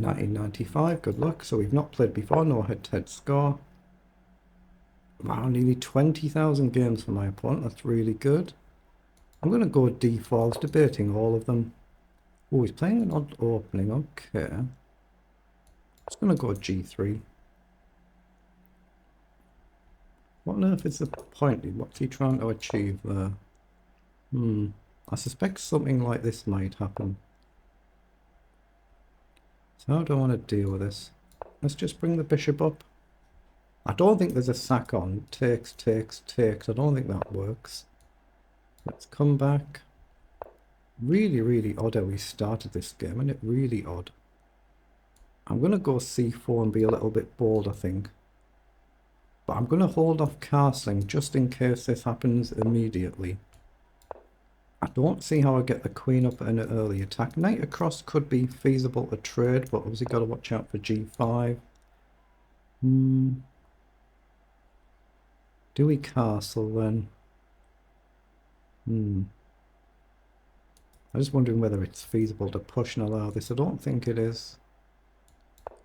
1995, good luck. So we've not played before, no head-to-head score. Wow, nearly 20,000 games for my opponent, that's really good. I'm going to go d4, I was debating all of them. Oh, he's playing an odd opening, okay. I'm just going to go g3. What on earth is the point? What's he trying to achieve there? I suspect something like this might happen. So how do I want to deal with this? Let's just bring the bishop up. I don't think there's a sack on. Takes, takes, takes. I don't think that works. Let's come back. Really, really odd how we started this game, isn't it? Really odd. I'm going to go c4 and be a little bit bold, I think. But I'm going to hold off castling just in case this happens immediately. I don't see how I get the queen up in an early attack. Knight across could be feasible to trade, but obviously got to watch out for g5. Do we castle then? I'm just wondering whether it's feasible to push and allow this. I don't think it is.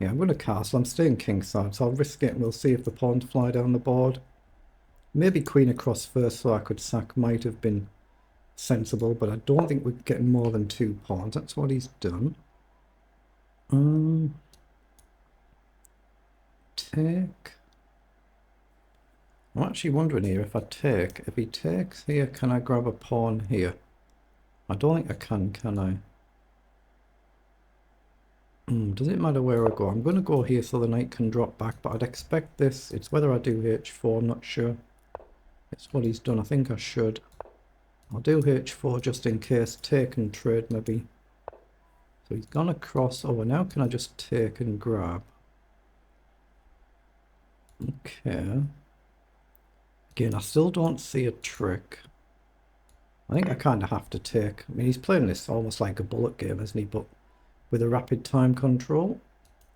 Yeah, I'm going to castle. I'm staying kingside, so I'll risk it and we'll see if the pawns fly down the board. Maybe queen across first so I could sack might have been sensible, but I don't think we're getting more than 2 pawns. That's what he's done. Take. I'm actually wondering here if I take. If he takes here, can I grab a pawn here? I don't think I can I? Does it matter where I go? I'm going to go here so the knight can drop back, but I'd expect this. It's whether I do h4, I'm not sure. It's what he's done. I think I should. I'll do h4 just in case. Take and trade maybe. So he's gone across. Oh, and now can I just take and grab? Okay. Again, I still don't see a trick. I think I kind of have to take. I mean, he's playing this almost like a bullet game, isn't he? But with a rapid time control.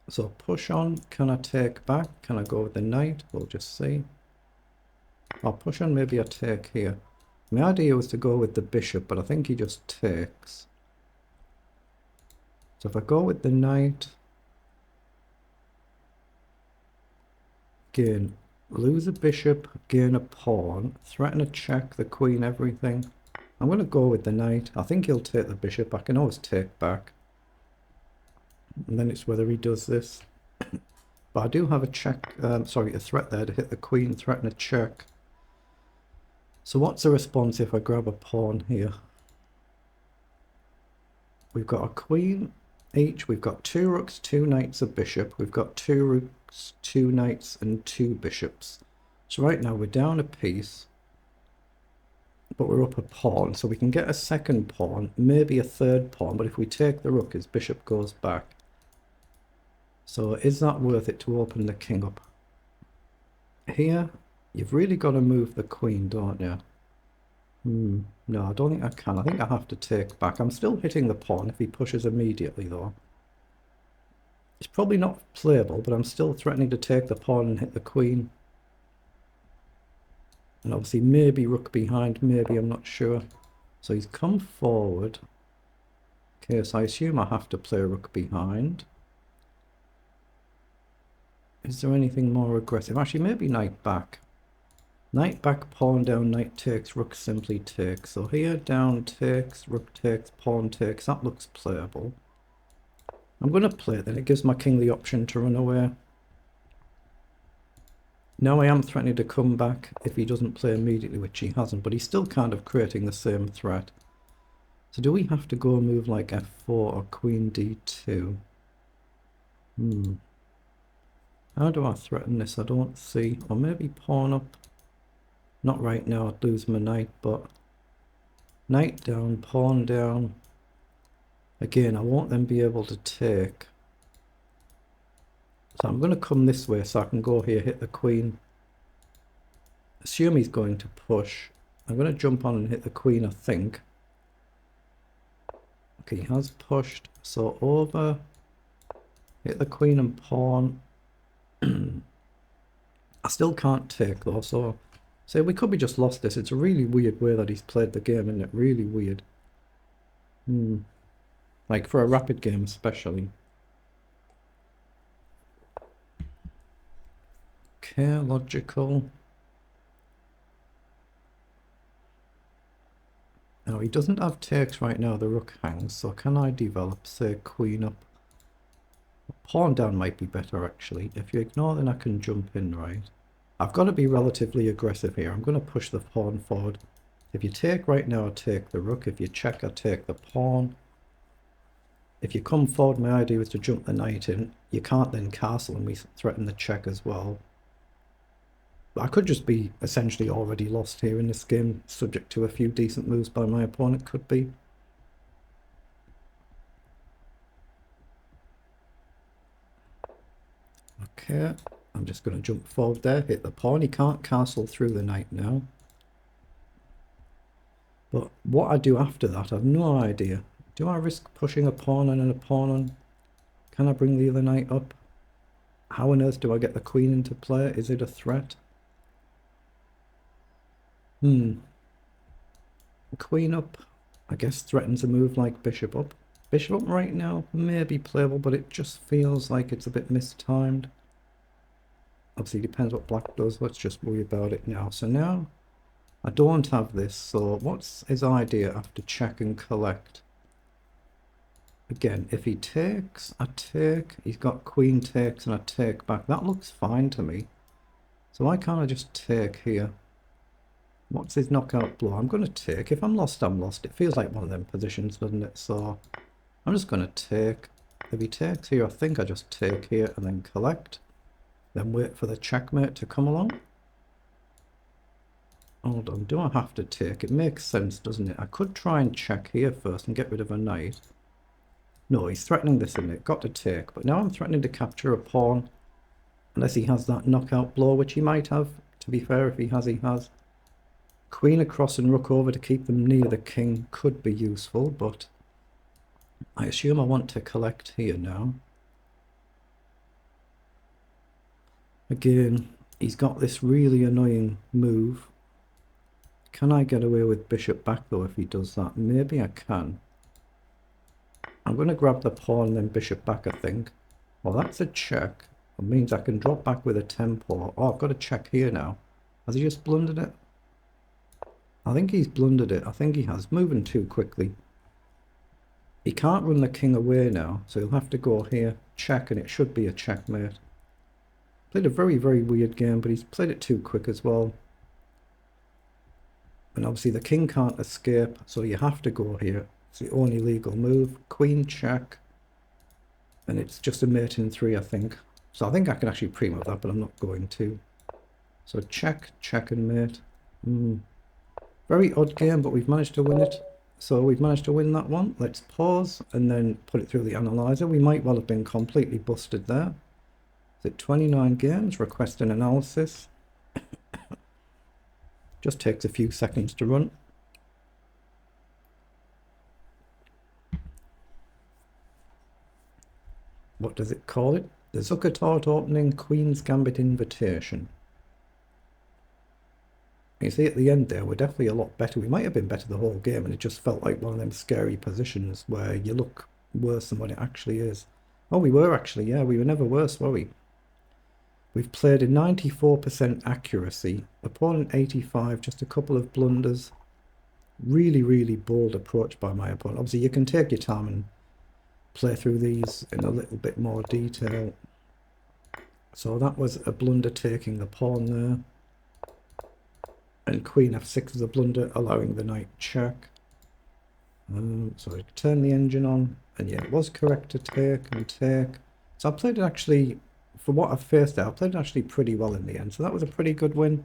So push on. Can I take back? Can I go with the knight? We'll just see. I'll push on. Maybe I take here. My idea was to go with the bishop, but I think he just takes. So if I go with the knight, again, lose a bishop, gain a pawn, threaten a check, the queen, everything. I'm going to go with the knight. I think he'll take the bishop. I can always take back. And then it's whether he does this. But I do have a check, sorry, a threat there to hit the queen, threaten a check. So what's the response if I grab a pawn here? We've got a queen each. We've got 2 rooks, 2 knights, a bishop. We've got 2 rooks, 2 knights, and 2 bishops. So right now we're down a piece, but we're up a pawn. So we can get a second pawn, maybe a third pawn. But if we take the rook, his bishop goes back. So is that worth it to open the king up? Here, you've really got to move the queen, don't you? No, I don't think I can. I think I have to take back. I'm still hitting the pawn if he pushes immediately, though. It's probably not playable, but I'm still threatening to take the pawn and hit the queen. And obviously maybe rook behind, maybe, I'm not sure. So he's come forward. Okay, so I assume I have to play rook behind. Is there anything more aggressive? Actually, maybe knight back. Knight back, pawn down, knight takes, rook simply takes. So here, down takes, rook takes, pawn takes. That looks playable. I'm going to play it then. It gives my king the option to run away. Now I am threatening to come back if he doesn't play immediately, which he hasn't. But he's still kind of creating the same threat. So do we have to go and move like f4 or queen d2? How do I threaten this? I don't see. Or maybe pawn up. Not right now, I'd lose my knight, but knight down, pawn down. Again, I won't then be able to take. So I'm going to come this way so I can go here, hit the queen. Assume he's going to push. I'm going to jump on and hit the queen, I think. Okay, he has pushed. So over. Hit the queen and pawn. I still can't take though, so we could be just lost this. It's a really weird way that he's played the game, isn't it? Really weird. Like for a rapid game especially. Okay, logical. Now he doesn't have takes right now, the rook hangs, so can I develop, say, queen up? Pawn down might be better actually. If you ignore, then I can jump in, right? I've got to be relatively aggressive here. I'm going to push the pawn forward. If you take right now, I take the rook. If you check, I take the pawn. If you come forward, my idea was to jump the knight in. You can't then castle and we threaten the check as well. But I could just be essentially already lost here in this game, subject to a few decent moves by my opponent, could be. Okay, I'm just going to jump forward there, hit the pawn. He can't castle through the knight now. But what I do after that, I've no idea. Do I risk pushing a pawn on and a pawn on? Can I bring the other knight up? How on earth do I get the queen into play? Is it a threat? Queen up, I guess, threatens a move like bishop up. Bishop up right now may be playable, but it just feels like it's a bit mistimed. Obviously, depends what black does. Let's just worry about it now. So now, I don't have this, so what's his idea after check and collect? Again, if he takes, I take. He's got queen takes and I take back. That looks fine to me. So why can't I just take here? What's his knockout blow? I'm going to take. If I'm lost, I'm lost. It feels like one of them positions, doesn't it? So I'm just going to take. If he takes here, I think I just take here and then collect. Then wait for the checkmate to come along. Hold on, do I have to take? It makes sense, doesn't it? I could try and check here first and get rid of a knight. No, he's threatening this, isn't it? Got to take. But now I'm threatening to capture a pawn. Unless he has that knockout blow, which he might have. To be fair, if he has, he has. Queen across and rook over to keep them near the king could be useful, but I assume I want to collect here now. Again, he's got this really annoying move. Can I get away with bishop back though if he does that? Maybe I can. I'm going to grab the pawn and then bishop back, I think. Well, that's a check. It means I can drop back with a tempo. Oh, I've got a check here now. Has he just blundered it? I think he's blundered it. I think he has. Moving too quickly. He can't run the king away now, so he'll have to go here, check, and it should be a checkmate. Played a very, very weird game, but he's played it too quick as well. And obviously the king can't escape, so you have to go here. It's the only legal move. Queen check. And it's just a mate in 3, I think. So I think I can actually pre-move that, but I'm not going to. So check, check and mate. Very odd game, but we've managed to win it. So we've managed to win that one. Let's pause and then put it through the analyzer. We might well have been completely busted there. Is it 29 games? Request an analysis. Just takes a few seconds to run. What does it call it? The Zuckertort opening Queen's Gambit invitation. You see at the end there, we're definitely a lot better. We might have been better the whole game, and it just felt like one of them scary positions where you look worse than what it actually is. Oh, we were actually, yeah, we were never worse, were we? We've played a 94% accuracy, opponent 85, just a couple of blunders. Really, really bold approach by my opponent. Obviously, you can take your time and play through these in a little bit more detail. So that was a blunder taking the pawn there. And queen f6 is a blunder, allowing the knight check. So I turn the engine on, and yeah, it was correct to take and take. So I played it actually, for what I faced there, I played it actually pretty well in the end. So that was a pretty good win.